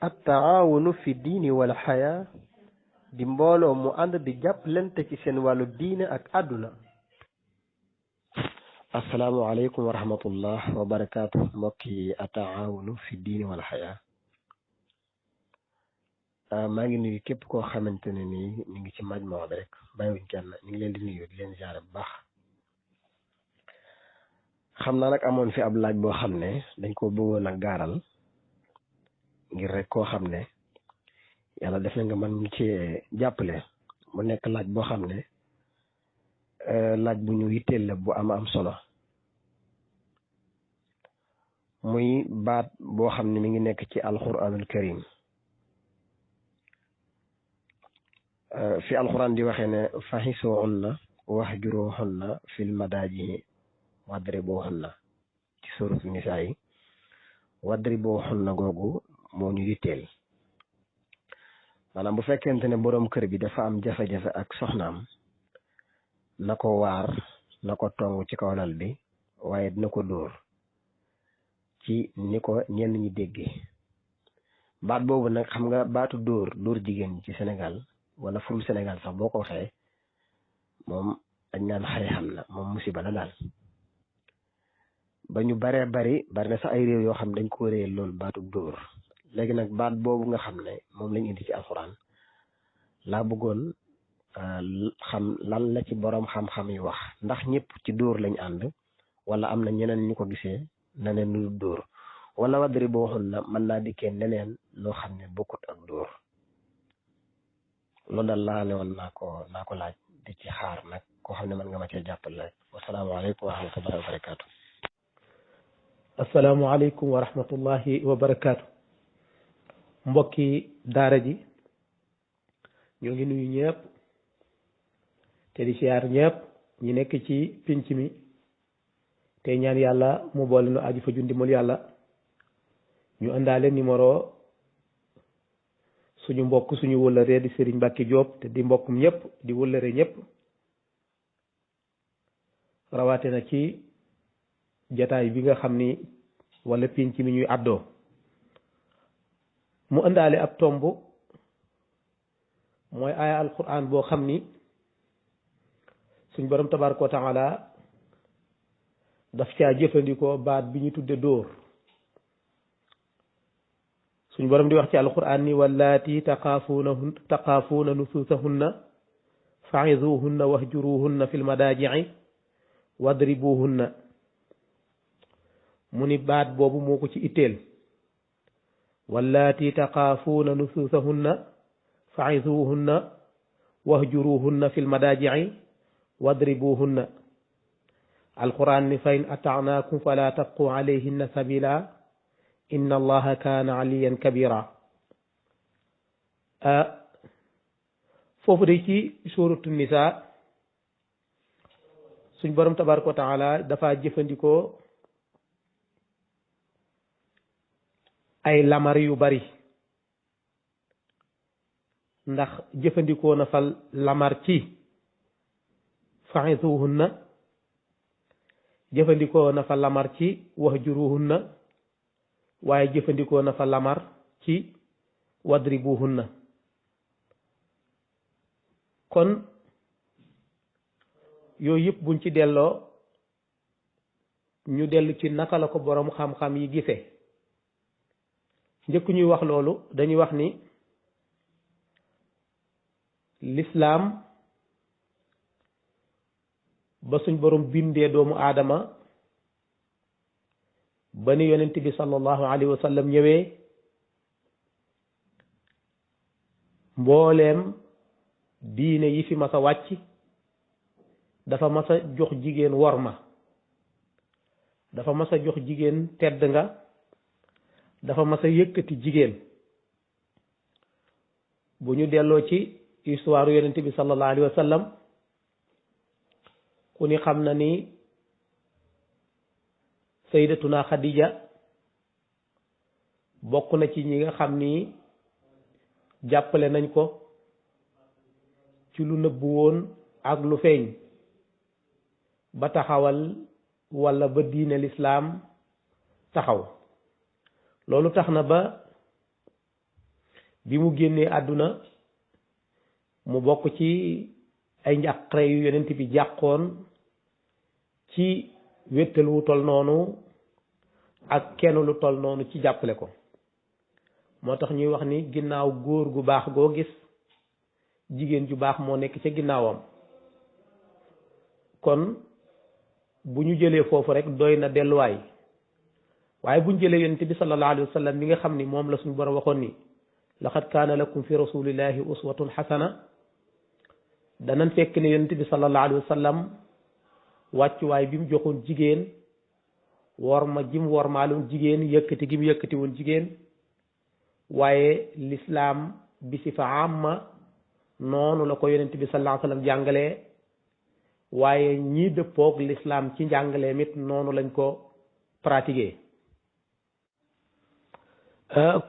at-taawunu fi diini wal xayaa di mbooloo mu ànd di jàppalante ci seen wàllu diine ak àdduna. asalaamaaleykum wa rahmatullah wa barakaatu mbokki at-taawunu fi diini wal xayaa. maa ngi nuyu képp koo xamante ne nii ñu ngi ci majmoo bi rek bàyyiwuñ kenn ñu ngi leen di nuyu di leen ziare bu baax. xam naa nag amoon fi ab laaj boo xam ne dañ ko bëggoon a gaaral ngir rek koo xam ne yàlla def na nga mën ñu ci jàppale mu nekk laaj boo xam ne laaj bu ñu yitteel la bu am solo, muy baat boo xam ne mi ngi nekk ci alquranul karim fi alquran di waxee ne fahisuhunna wahjuruhunna fil madaaji wadribuhunna ci suuratu nisaa yi. wadribuhunna googu moo ñu yitteel, maanaam bu fekkente ne boroom kër bi dafa am jafe-jafe ak soxnaam na ko waar, na ko tong ci kaw lal bi, waaye dina ko dóor ci ni ko ñenn ñi déggee. baat boobu nag xam nga baatu dóor jigéen ci Sénégal wala furul Sénégal sax boo ko waxee moom dañ naan xëy xam na moom musiba la daal. ba ñu bari na sax ay réew yoo xam dañ ko réer loolu baatu dóor. léegi nag baat boobu nga xam ne moom lañ indi ci alxuraan laa bëggoon xam lan la ci boroom xam-xam yi wax, ndax ñëpp ci dóor lañ ànd wala am na ñeneen ñu ko gisee neneen lu dóor, wala wadribuhunna mën naa dikkee neneen loo xam ne bokkut ak dóor. loolu daal laa ne woon naa ko laaj di ci xaar nag koo xam ne mën nga ma cee jàppale rek. wasalaamaaleykum wa rahmatullahi wa barakaatu. asalaamaaleykum wa rahmatullahi wa barakaatu. mbokki daara ji ñoo ngi nuyu ñëpp te di siyaar ñëpp ñi nekk ci pinc mi te ñaan yàlla mu boole nu aju fa jundimal yàlla. ñu àndaale numéro suñu mbokk suñu wëllëree di Serigne Mbacke Diop te di mbokkum ñëpp di wëllëre ñëpp, rawaate na ci jataay bi nga xam ni wala pinc mi ñuy àddoo. mu àndaale ab tomb mooy aaya alquran boo xam ni suñ borom tabaraka wa taala daf caa jëfandikoo baat bi ñu tudde dóor. suñ borom di wax ci alquran ni wallaati taqaafuuna nusuusahunna fa'izuhunna wahjuruhunna fil madaaji'i wadribuhunna. mu ni baat boobu moo ko ci itteel. wallaati taqaafuuna nusuusahunna fa'izuhunna wahjuruhunna fil madaaji'i wadribuhunna. alquran ni fa in ata'naakum fala tabqu alayhinna sabila inna allaha kaana aliyan kabira. foofu de ci suuratu nisaa suñ borom tabaraka wa taala dafa jëfandikoo ay lamar yu bari, ndax jëfandikoo na fa lamar ci fa'izuhunna, jëfandikoo na fa lamar ci wahjuruhunna, waaye jëfandikoo na fa lamar ci wadribuhunna. kon yooyu yëpp buñ ci delloo ñu dellu ci naka la ko boroom xam-xam yi gisee. njëkk ñuy wax loolu dañuy wax ni lislaam ba suñ borom bindee doomu aadama ba ni yonent bi sallallahu alayhi wa sallam ñëwee, mbooleem diine yi fi mas a wàcc dafa mas a jox jigéen worma, dafa mas a jox jigéen tedd nga, dafa mas a yëkkati jigéen. bu ñu delloo ci histoire yonent bi sallallahu alayhi wa sallam, ku ni xam na ni sayyidatuna Khadija bokk na ci ñi nga xam ni jàppale nañ ko ci lu nëbbu woon ak lu feeñ ba taxawal walla ba diine lislaam taxaw. loolu tax na ba bi mu génnee àdduna mu bokk ci ay njàqare yu yonent bi jàqoon ci wéttal wu tol noonu ak kenn lu tol noonu ci jàppale ko moo tax ñuy wax ni ginnaaw góor gu baax goo gis jigéen ju baax moo nekk ca ginnaawam kon bu ñu jëlee foofu rek doy na delluwaay waaye bu ñu jëlee yonent bi sallallahu alayhi wa sallam mi nga xam ni moom la suñu borom waxoon ni laqad kaana lakum fi rasulillahi uswatun xasana danañ fekk ne yonent bi sallallahu alayhi wa sallam wàccuwaay bi mu joxoon jigéen worma jim wormaaloon jigéen yëkkati gi mu yëkkati woon jigéen waaye lislaam bi si fa amma noonu la ko yonent bi sallallahu alayhi wa sallam jàngalee waaye ñii dëppoog lislaam ci njàngalee mit noonu lañ ko pratiquer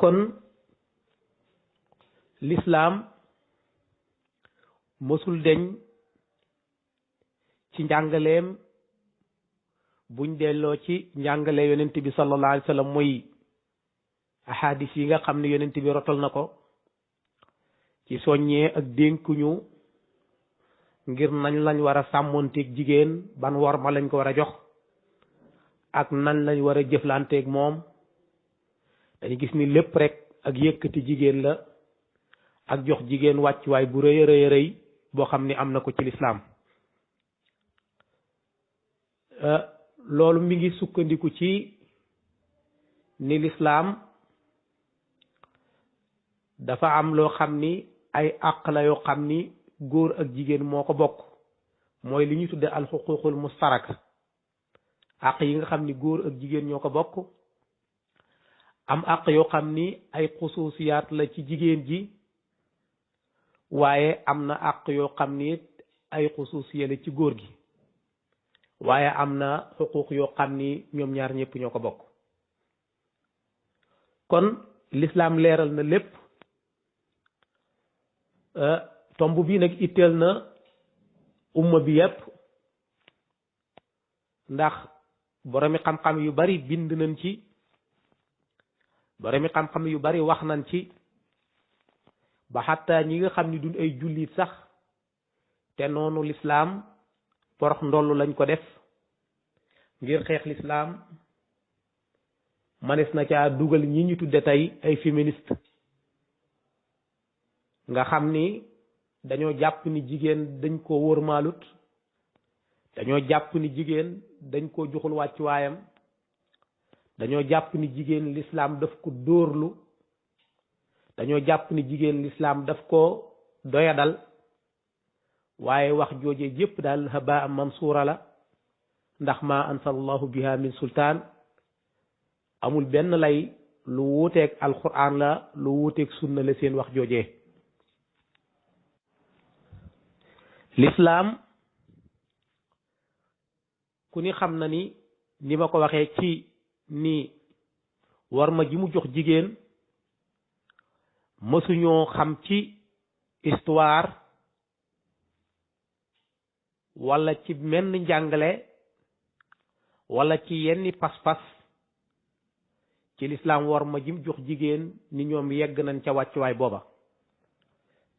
kon lislaam mësul deñ ci njàngaleem buñ delloo ci njàngale yonent bi sallallahu alayhi wa sallam mooy ahadis yi nga xam ne yonent bi rotal na ko ci soññee ak dénkuñu ngir nañ lañ war a sàmmonteeg jigéen ban worma lañ ko war a jox ak nañ lañ war a jëflanteeg moom dañu gis ni lépp rek ak yëkkati jigéen la ak jox jigéen wàccuwaay bu rëy a rëy rëy boo xam ni am na ko ci lislaam loolu mi ngi sukkandiku ci ni lislaam dafa am loo xam ni ay àq la yoo xam ni góor ak jigéen moo ko bokk mooy li ñuy tudde alxuququl mustaraka àq yi nga xam ni góor ak jigéen ñoo ko bokk am àq yoo xam ni ay xusuusiyaat la ci jigéen ji waaye am na àq yoo xam ni ay xusuusiya la ci góor gi waaye am na xuquuq yoo xam ni ñoom ñaar ñëpp ñoo ko bokk kon lislaam leeral na lépp tomb bii nag itteel na umma bi yépp ndax boromi xam-xam yu bari bind nañ ci boromi xam-xam yu bari wax nañ ci ba xatta ñi nga xam ni duñ ay jullit sax te noonu lislaam porox ndollu lañ ko def ngir xeex lislaam manes na caa dugal ñi ñu tudde tey ay féministe nga xam ni dañoo jàpp ni jigéen dañ ko wërmaalut dañoo jàpp ni jigéen dañ ko joxul wàccuwaayam dañoo jàpp ni jigéen lislaam daf ko dóorlu dañoo jàpp ni jigéen lislaam daf ko doyadal waaye wax jooje jépp daal habaa mansuura la ndax ma ansalallahu biha min sultaan amul benn lay lu wuuteeg alquran la lu wuuteeg sunna la seen wax jooje lislaam ku ni xam na ni ma ko waxee ci ni war ma ji mu jox jigéen mësuñoo xam ci histoire wala ci menn njàngale wala ci yenni pas-pas ci lislaam war ma ji mu jox jigéen ni ñoom yegg nañ ca wàccuwaay booba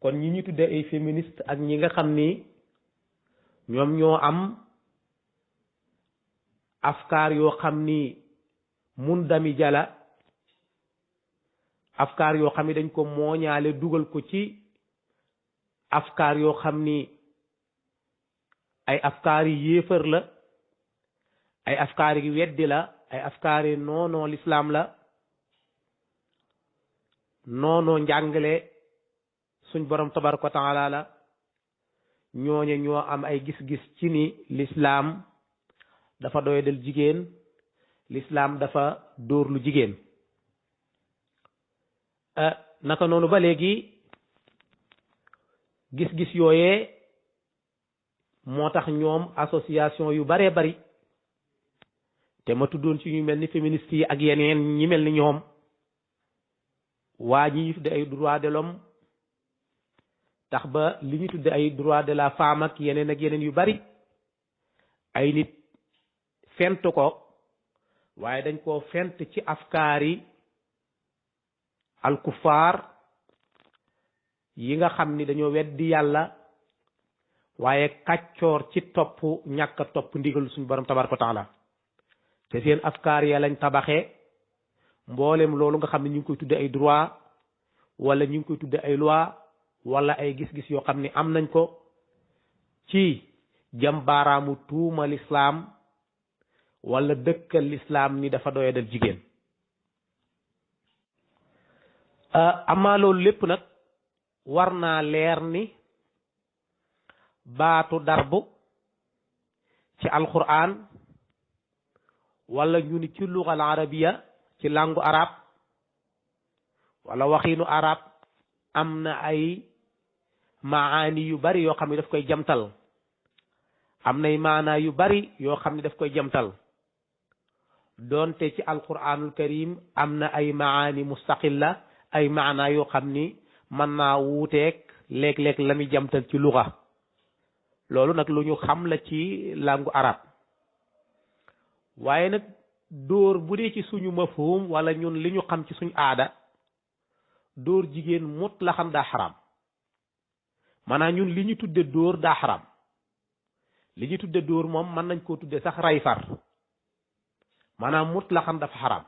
kon ñi ñu tuddee ay féministe ak ñi nga xam ni ñoom ñoo am afkaar yoo xam ni mun dami jala afkaar yoo xam ni dañ ko mooñaale dugal ko ci afkaar yoo xam ni ay afkaar yi yéefar la ay afkaar yi weddi la ay afkaar yi noonoo lislaam la noonoo njàngale suñ borom tabaraka wa taala la ñooñe ñoo am ay gis-gis ci ni lislaam dafa doyadal jigéen lislaam dafa dóorlu jigéen naka noonu ba léegi gis-gis yooyee moo tax ñoom association yu baree bari te ma tuddoon ci ñu mel ni féministes yi ak yeneen ñi mel ni ñoom waa ñi ñu tudde ay droit de l'homme tax ba li ñu tudde ay droit de la femme ak yeneen yu bari ay nit fent ko waaye dañ koo fent ci afkaari alkufaar yi nga xam ni dañoo weddi yàlla waaye kàccoor ci topp ñàkk a topp ndigal suñu borom tabaraka wa taala te seen afkaar ya lañ tabaxee mboolem loolu nga xam ne ñu ngi koy tudde ay droit wala ñu ngi koy tudde ay loi wala ay gis-gis yoo xam ne am nañ ko ci jam baaraamu tuuma lislaam wala dëkkal lislaam ni dafa doyadal jigéen amaa loolu lépp nag war naa leer ni baatu darbu ci alquran wala ñu ni ci lugal arabiya ci langue arab wala waxiinu arab am na ay maani yu bari yoo xam ne daf koy jamtal am nay maanaa yu bari yoo xam ne daf koy jamtal doonte ci alquranul karim am na ay maani mustaqilla ay maanaa yoo xam ni mën naa wuuteeg léeg-léeg la muy jamtal ci luga loolu nag lu ñu xam la ci langue arab waaye nag dóor bu dee ci suñu mafhum wala ñun li ñu xam ci suñu aada dóor jigéen mutlaxan daa xaram maanaam ñun li ñu tudde dóor daa xaram li ñu tudde dóor moom mën nañ koo tudde sax ray far maanaam mutlaxan dafa xaram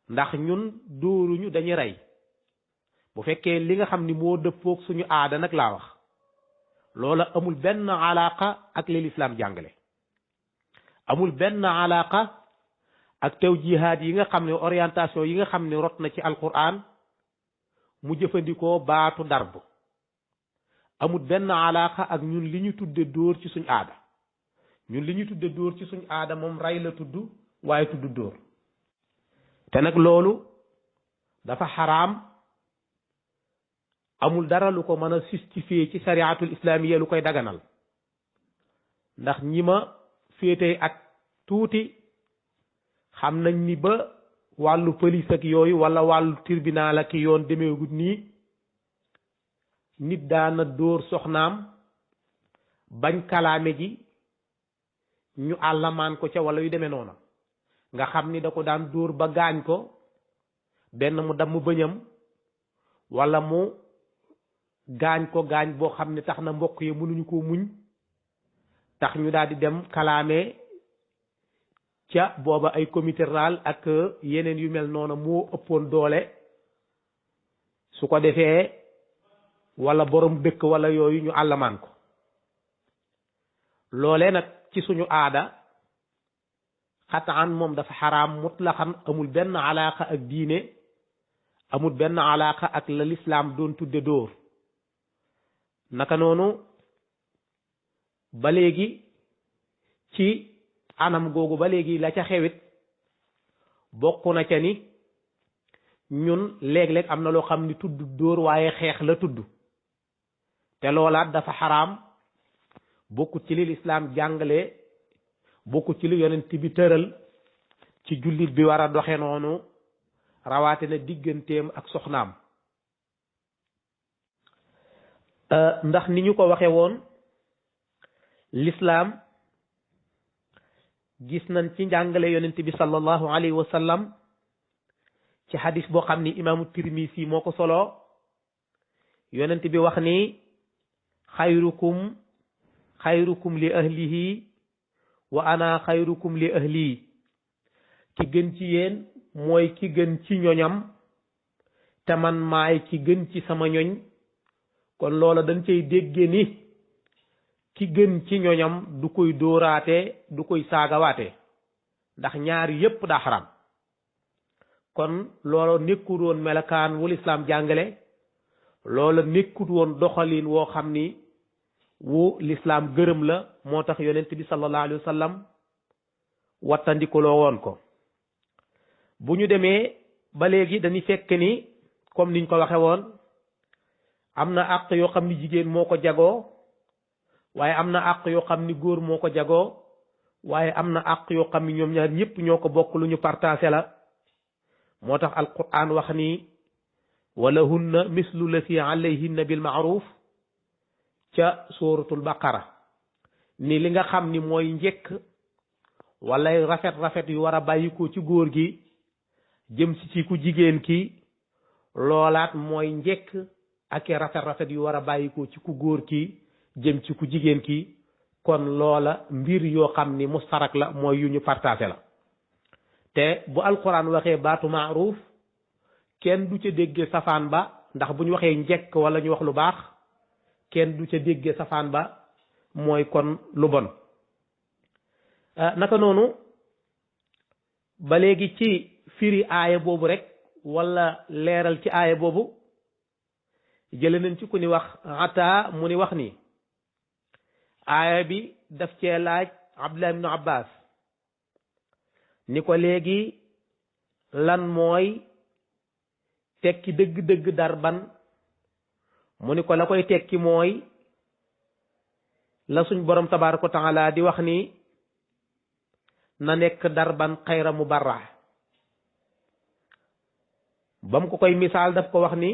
ndax ñun dóoruñu dañuy rey bu fekkee li nga xam ni moo dëppoog suñu aada nag laa wax loola amul benn alaqa ak li lislaam jàngale amul benn alaqa ak tawjihaat yi nga xam ne orientation yi nga xam ne rot na ci alquran mu jëfandikoo baatu darb amul benn alaqa ak ñun li ñu tudde dóor ci suñ aada ñun li ñu tudde dóor ci suñ aada moom rey la tudd waaye tudd dóor te nag loolu dafa xaraam amul dara lu ko mën a justifier ci sariatul islamiya lu koy daganal ndax ñi ma féetee ak tuuti xam nañ ni ba wàllu police ak yooyu wala wàllu tribunal ak yoon demeegut nii nit daana dóor soxnaam bañ kalaame ji ñu àllamaan ko ca wala yu demee noona nga xam ni da ko daan dóor ba gaañ ko benn mu damm bëñam wala mu gaañ ko gaañ boo xam ne tax na mbokk yi mënuñu koo muñ tax ñu daal di dem kalaame ca booba ay comité rural ak yeneen yu mel noonu moo ëppoon doole su ko defee wala borom dëkk wala yooyu ñu àllamaan ko loole nag ci suñu aada xataan moom dafa xaraam mutlaxan amul benn alaaqa ak diine amul benn alaaqa ak la lislaam doon tudde dóor naka noonu ba léegi ci anam googu ba léegi la ca xewit bokk na ca ni ñun léeg-léeg am na loo xam ni tudd dóor waaye xeex la tudd te loolaat dafa xaraam bokkut ci li lislaam jàngale bokkut ci li yonent bi tëral ci jullit bi war a doxe noonu rawaate na digganteem ak soxnaam ndax ni ñu ko waxe woon lislaam gis nañ ci njàngale yonent bi sallallahu alayhi wa sallam ci xadis boo xam ni imaamu tirmisi moo ko solo yonent bi wax ni xayrukum li ahlihi wa ana xayrukum li ahli ki gën ci yéen mooy ki gën ci ñoñam te man maay ki gën ci sama ñoñ kon loola dañ cay dégge ni ki gën ci ñoñam du koy dóoraate du koy saagawaate ndax ñaari yépp daa xaram kon loola nekkut woon melakaan wu lislaam jàngale loola nekkut woon doxalin woo xam ni wu lislaam gërëm la moo tax yonent bi sallallahu alayhi wa sallam wattandikuloo woon ko bu ñu demee ba léegi dañuy fekk ni comme niñ ko waxe woon am na àq yoo xam ni jigéen moo ko jagoo waaye am na àq yoo xam ni góor moo ko jagoo waaye am na àq yoo xam ni ñoom ñaar ñëpp ñoo ko bokk lu ñu partagé la moo tax alquran wax ni walahunna mislu lati alayhinna bil ma'ruf ca suratul baqara ni li nga xam ni mooy njëkk wala rafet yu war a bàyyikoo ci góor gi jëm si ci ku jigéen ki loolaat mooy njëkk ak rafet rafet yu war a bàyyikoo ci ku góor ki jëm ci ku jigéen ki kon loola mbir yoo xam ni mustarak la mooy yu ñu partagé la te bu alquran waxee baatu maaruf kenn du ca déggee safaan ba ndax bu ñu waxee njekk wala ñu wax lu baax kenn du ca déggee safaan ba mooy kon lu bon naka noonu ba léegi ci firi aaya boobu rek wala leeral ci aaya boobu jële nañ ci ku ni wax ata mu ni wax ni aaya bi daf cee laaj Abdullah ibn Abbas ni ko léegi lan mooy tekki dëgg-dëgg darban mu ni ko la koy tekki mooy la suñ borom tabaaraka wa taala di wax ni na nekk darban xayra mubarra ba mu ko koy misaal daf ko wax ni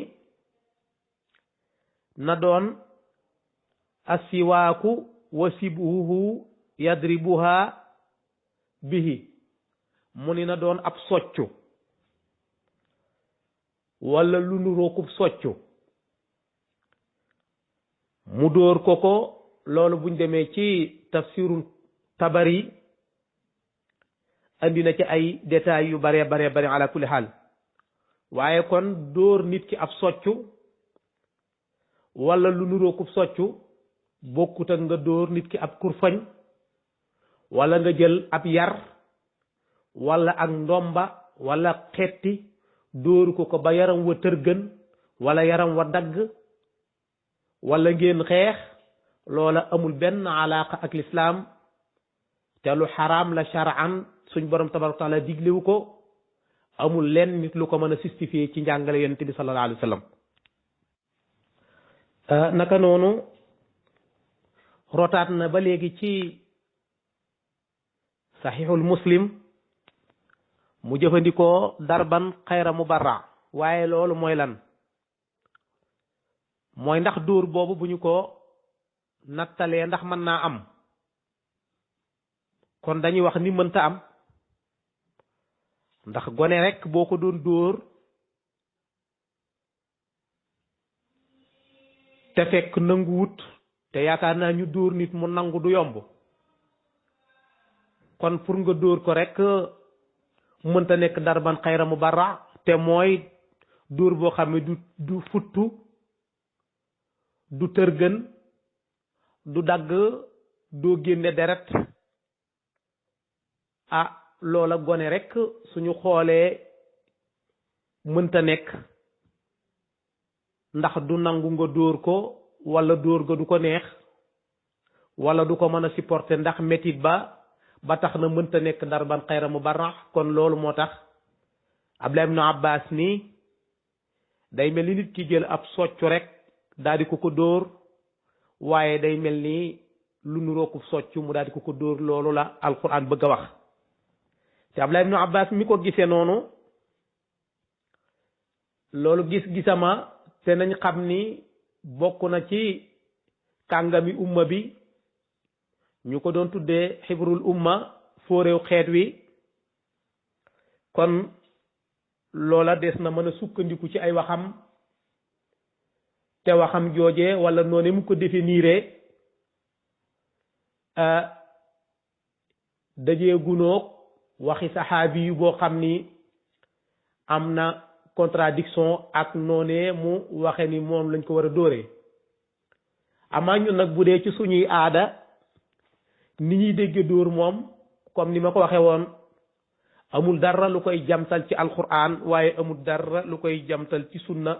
na doon asiwaaku wa sibuhu yadribuha bihi mu ni na doon ab soccu wala lu nurookub soccu mu dóor ko loolu buñ demee ci tafsirul tabari andi na ci ay détails yu bare bare ala kulli xaal waaye kon dóor nit ki ab soccu wala lu nurookub soccu bokkut ak nga dóor nit ki ab kurfañ wala nga jël ab yar wala ak ndomba wala xetti dóoru ko ba yaram wa tërgën wala yaram wa dagg wala ngeen xeex loola amul benn alaaqa ak lislaam te lu xaraam la shar'an suñ borom tabaraka taala diglewu ko amul lenn nit lu ko mën a justifier ci njàngale yonent bi sallallahu alayhi wa sallam naka noonu rotaat na ba léegi ci saxiixul muslim mu jëfandikoo darban xayra mubarra waaye loolu mooy lan mooy ndax dóor boobu bu ñu ko nattalee ndax mën naa am kon dañuy wax ni mënta am ndax gone rek boo ko doon dóor te fekk nanguwut te yaakaar naa ñu dóor nit mu nangu du yomb kon pour nga dóor ko rek mënta nekk darban xayra mubarra te mooy dóor boo xam ne du futtu du tërgën du dagg doo génne deret loola gone rek suñu xoolee mënta nekk ndax du nangu nga dóor ko wala dóor ga du ko neex wala du ko mën a supporter ndax métit ba tax na mënta nekk darban xayra mubarra kon loolu moo tax Abdullah ibn Abbas ni day mel ni nit ki jël ab soccu rek daal di ko dóor waaye day mel ni lu nurooku soccu mu daal di ko dóor loolu la alquran bëgg a wax te Abdullah ibn Abbas mi ko gisee noonu loolu gis-gisama te nañ xam ni bokk na ci kàngami umma bi ñu ko doon tuddee xibrul umma fóoréew xeet wi kon loola des na mën a sukkandiku ci ay waxam te waxam jooje wala noonu mu ko définir dajee gunoog waxi saxaabi yu boo xam ni am na contradiction ak noonee mu waxe ni moom lañ ko war a dóoree amaa ñun nag bu dee ci suñuy aada ni ñuy dégge dóor moom comme ni ma ko waxe woon amul dara lu koy jamtal ci alquran waaye amul dara lu koy jamtal ci sunna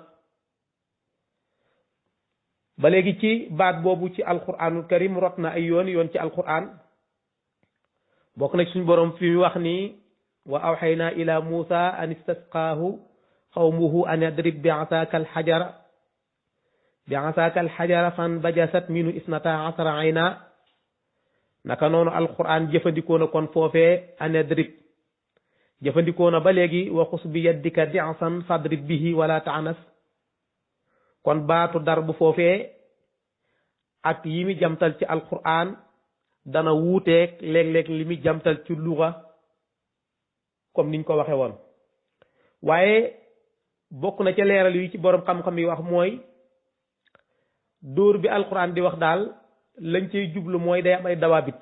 ba léegi ci baat boobu ci alquranul karim rot na ay yoon ci alquran bokk na ci suñu borom fi mu wax ni wa awxayna ila musa an istasqaahu qawmuhu an adrib bi asaaka alxajara fan bajasat minu isnata asara ayna naka noonu alquran jëfandikoo na kon foofee an adrib jëfandikoo na ba léegi waxus bi yaddika di'san fadrib bihi wala ta'nas kon baatu dar bu foofee ak yi mi jamtal ci alquran dana wuuteeg léeg-léeg li mi jamtal ci luga comme niñ ko waxe woon waaye bokk na ca leeral yi ci borom xam-xam yi wax mooy dóor bi alquran di wax daal lañ cay jublu mooy day am ay dawaabit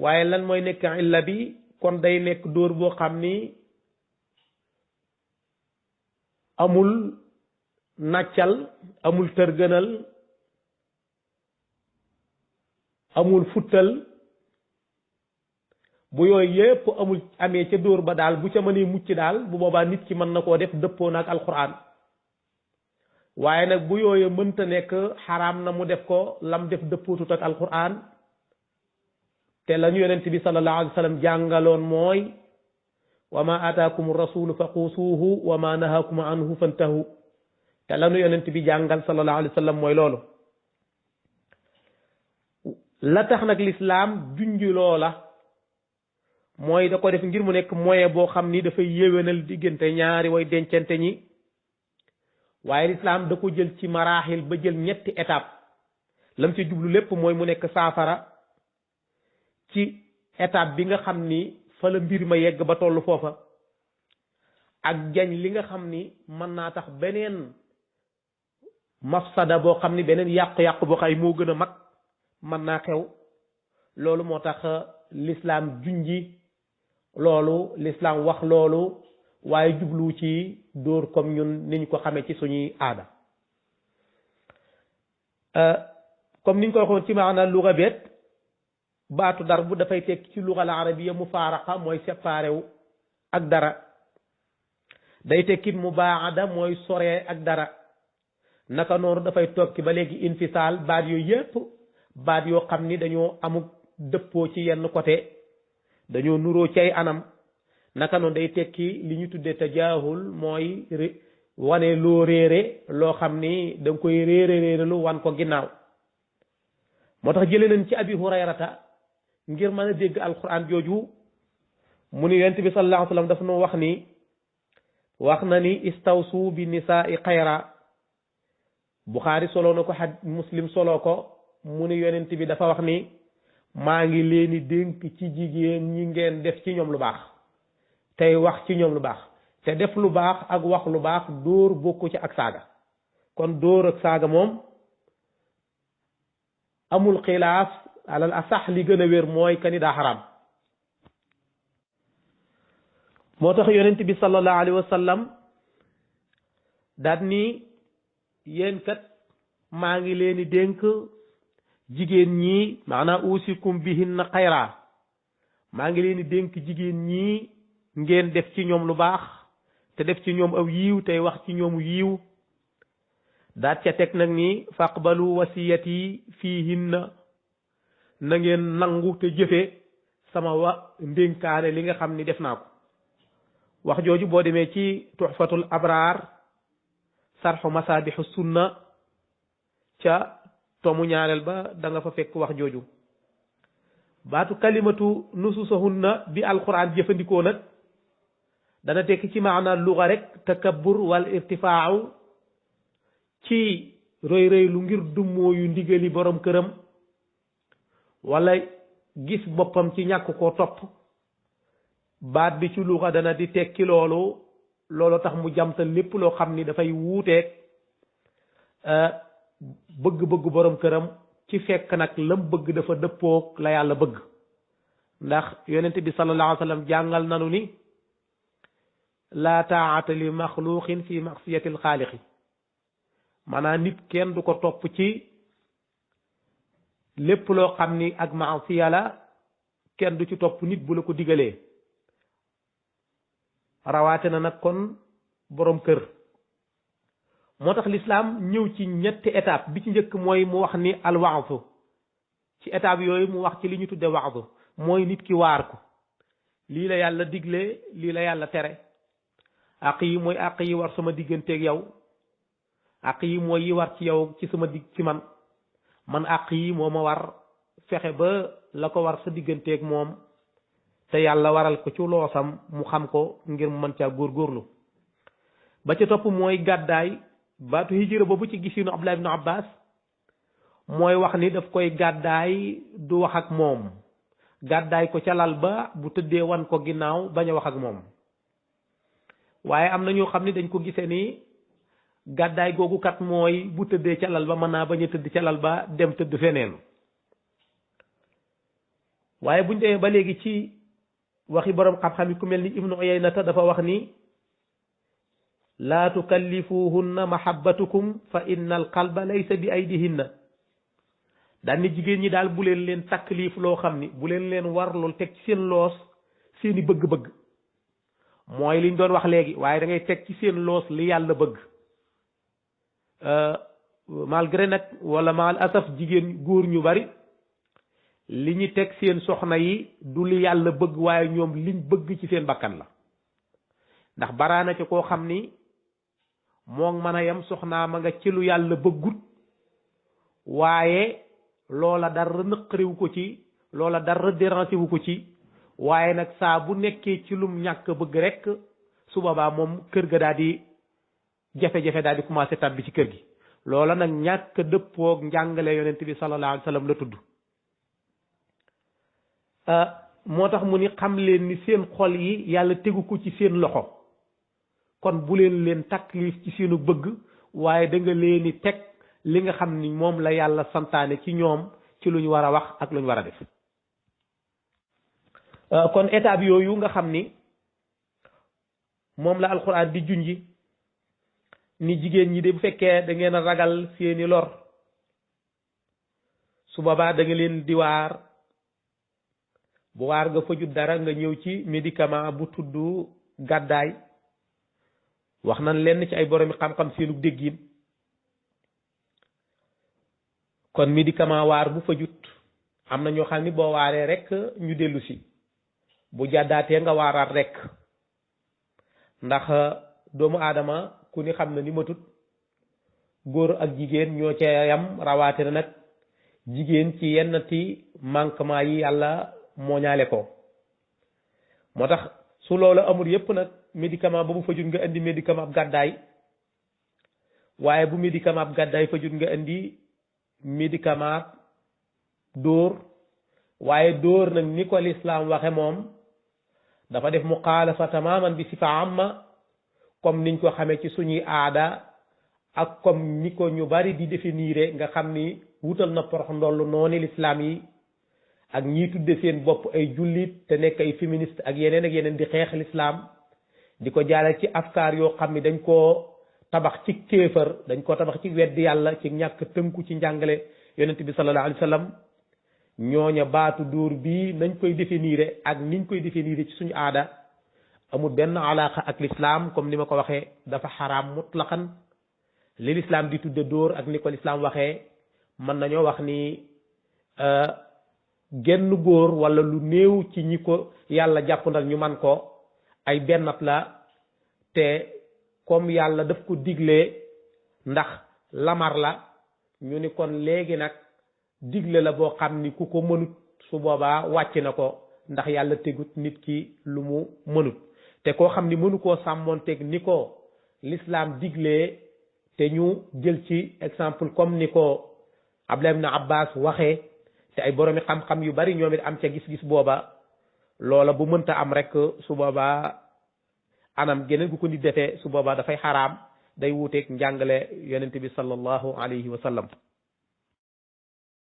waaye lan mooy nekk illa bi kon day nekk dóor boo xam ni amul nàccal amul tërgënal amul futtal bu yooyu yépp amee ca dóor ba daal bu ca mënee mucc daal bu boobaa nit ki mën na koo def dëppoo na ak alquran waaye nag bu yooyu mënta nekk xaraam na mu def ko lam def dëppootut ak alquran te lañu yonent bi sallallahu alayhi wa sallam jàngaloon mooy wa ma ataakum rasulu fa quusuuhu wa ma nahaakum anhu fantahu te lañu yonent bi jàngal sallallahu alayhi wa sallam mooy loolu la tax nag lislaam junju loola mooy da ko def ngir mu nekk moyen boo xam ni dafay yéwénal diggante ñaari way dencante ñi waaye lislaam da ko jël ci maraaxil ba jël ñetti étape lam ci jublu lépp mooy mu nekk saafara ci étape bi nga xam ni fa la mbir ma yegg ba tollu foofa ak jañ li nga xam ni mën naa tax beneen mafsada boo xam ni beneen yàqu-yàqu boo xay moo gën a mag mën naa xew loolu moo tax lislaam junji loolu lislaam wax loolu waaye jublu ci dóor comme ñun niñ ko xamee ci suñuy aada comme niñ ko waxoon ci maana luga beet baatu dar bu dafay tekki ci luga al arabiya mufaaraqa mooy séparé wu ak dara day tekkit mubaada mooy soree ak dara naka noonu dafay tokki ba léegi infisaal baat yooyu yépp baat yoo xam ni dañoo amuk dëppoo ci yenn côté dañoo nuroo ci ay anam naka noonu day tekki li ñu tuddee tajaahul mooy wane loo réere loo xam ni da nga koy réere lu wan ko ginnaaw moo tax jëlee nañ ci abi hurayrata ngir mën a dégg alquran jooju mu ni yonent bi sallallahu alayhi wa sallam dafa nu wax na ni istawsu bi nisaai xayra buxaari soloo na ko xad muslim soloo ko mu ni yonent bi dafa wax ni maa ngi leeni dénk ci jigéen ñi ngeen def ci ñoom lu baax tey wax ci ñoom lu baax te def lu baax ak wax lu baax dóor bokku ci ak saaga kon dóor ak saaga moom amul xilaaf alal asax li gën a wér mooy kani daa xaraam moo tax yonent bi sallallahu alayhi wa sallam daat ni yéen kat maa ngi leen di dénk jigéen ñi maanaam usikum bihinna xayra maa ngi leen di dénk jigéen ñi ngeen def ci ñoom lu baax te def ci ñoom aw yiiw tey wax ci ñoom yiiw daat ca teg nag ni faqbalu wasiyati fiihinna na ngeen nangu te jëfe sama ndénkaane li nga xam ni def naa ko wax jooju boo demee ci tuxfatul abraar sarxu masabixu sunna ca tomu ñaareel ba da nga fa fekk wax jooju baatu kalimatu nususahunna bi alquran jëfandikoo nag dana tekki ci maana luga rek takabbur wal irtifaaw ci rëy rëy lu ngir dummoo yu ndigali borom këram wala gis boppam ci ñàkk koo topp baat bi ci luga dana di tekki loolu tax mu jamtal lépp loo xam ni dafay wuuteeg bëgg-bëgg borom këram ci fekk nag lam bëgg dafa dëppoog la yàlla bëgg ndax yonent bi sallallahu alayhi wa sallam jàngal nanu ni laa taa'ata li maxluqin fi maxsiyati alxaaliqi maanaam nit kenn du ko topp ci lépp loo xam ni ak maasiya la kenn du ci topp nit bu la ko digalee rawaate na nag kon borom kër moo tax lislaam ñëw ci ñetti étape bi ci njëkk mooy mu wax ni alwaazu ci étape yooyu mu wax ci li ñu tudde waazu mooy nit ki waar ko lii la yàlla digle lii la yàlla tere àq yi mooy àq yi war sama digganteeg yow àq yi mooy yi war ci yow ci sama digg ci man àq yi moo ma war fexe ba la ko war sa digganteeg moom te yàlla waral ko ci loosam mu xam ko ngir mu mën caa góorgóorlu ba ca topp mooy gàddaay baatu hijra boobu ci gisinu Abdullah ibn Abbas mooy wax ni daf koy gàddaay du wax ak moom gàddaay ko ca lal ba bu tëddee wan ko ginnaaw bañ a wax ak moom waaye am na ñoo xam ni dañ ko gisee ni gàddaay googu kat mooy bu tëddee ca lal ba mën naa bañ a tëdd ca lal ba dem tëdd feneen waaye buñ demee ba léegi ci waxi borom xam-xam yi ku mel ni Ibnu Uyaynata dafa wax ni laa tukallifuhunna mahabbatukum fa inna al qalba laysa bi aydihinna daan ni jigéen ñi daal bu leen taklif loo xam ni bu leen war lool teg ci seen loos seeni bëgg-bëgg mooy liñ doon wax léegi waaye da ngay teg ci seen loos li yàlla bëgg malgré nag wala mal asaf jigéen góor ñu bari li ñu teg seen soxna yi du li yàlla bëgg waaye ñoom liñ bëgg ci seen bakkan la ndax baraana ci koo xam ni moom mën a yem soxnaa ma nga ci lu yàlla bëggut waaye loola dara nëqariwu ko ci loola dara dérangé wu ko ci waaye nag saa bu nekkee ci lum ñàkk bëgg rek su boobaa moom kër ga daal di jafe-jafe daal di commencé tabbi ci kër gi loola nag ñàkk dëppoog njàngale yonent bi sallallahu alayhi wa sallam la tudd moo tax mu ni xam leen ni seen xol yi yàlla tegu ko ci seen loxo kon bu leen taklif ci seenu bëgg waaye da nga leen di teg li nga xam ni moom la yàlla santaane ci ñoom ci lu ñu war a wax ak lu ñu war a def kon étape yooyu nga xam ni moom la alxuraan di junji ni jigéen ñi de bu fekkee da ngeen a ragal seeni lor su boobaa da nga leen di waar bu waar nga fajut dara nga ñëw ci médicament bu tudd gàddaay wax nañ leen ci ay boromi xam-xam seenu déggin kon médicament waar bu fajut am na ñoo xam ni boo waaree rek ñu dellu si bu jàddaatee nga waaraat rek ndax doomu aadama ku ni xam na ni matut góor ak jigéen ñoo ca yam rawaate na nag jigéen ci yenn ti manquement yi yàlla moo ñaale ko moo tax su loolu amul yépp nag médicament ba bu fajut nga indi médicament ab gàddaay waaye bu médicament ab gàddaay fajut nga indi médicament dóor waaye dóor nag ni ko lislaam waxe moom dafa def muxaalafa tamaman bi sifa amma comme niñ ko xamee ci suñuy aada ak comme ni ko ñu bari di définir nga xam ni wutal na porox ndollu noonu lislaam yi ak ñii tudde seen bopp ay jullit te nekk ay féministe ak yeneen di xeex lislaam di ko jaarale ci afkaar yoo xam ni dañ koo tabax ci kéefër dañ koo tabax ci weddi yàlla ci ñàkk tënku ci njàngale yonent bi sallallahu alayhi wa sallam ñooña baatu dóor bii nañ koy définir ak niñ koy définir ci suñu aada amul benn alaaka ak l'islam comme ni ma ko waxee dafa xaraam mutlaqan li l'islam di tudde dóor ak ni ko l'islam waxee mën nañoo wax ni genn góor wala lu néew ci ñi ko yàlla jàppandal ñu man ko ay bennat la te comme yàlla daf ko diglee ndax lamar la ñu ni kon léegi nag digle la boo xam ni ku ko mënut su boobaa wàcc na ko ndax yàlla tegut nit ki lu mu mënut te koo xam ni mënu koo sàmmoon teg ni ko l'islam diglee te ñu jël ci exemple comme ni ko Abdullah ibn Abbas waxee te ay boroomi xam-xam yu bari ñoom it am ca gis-gis booba loola bu mënta am rek su boobaa anam geneen gu ko nit defee su boobaa dafay xaraam day wuuteeg njàngale yonent bi sallallahu alayhi wa sallam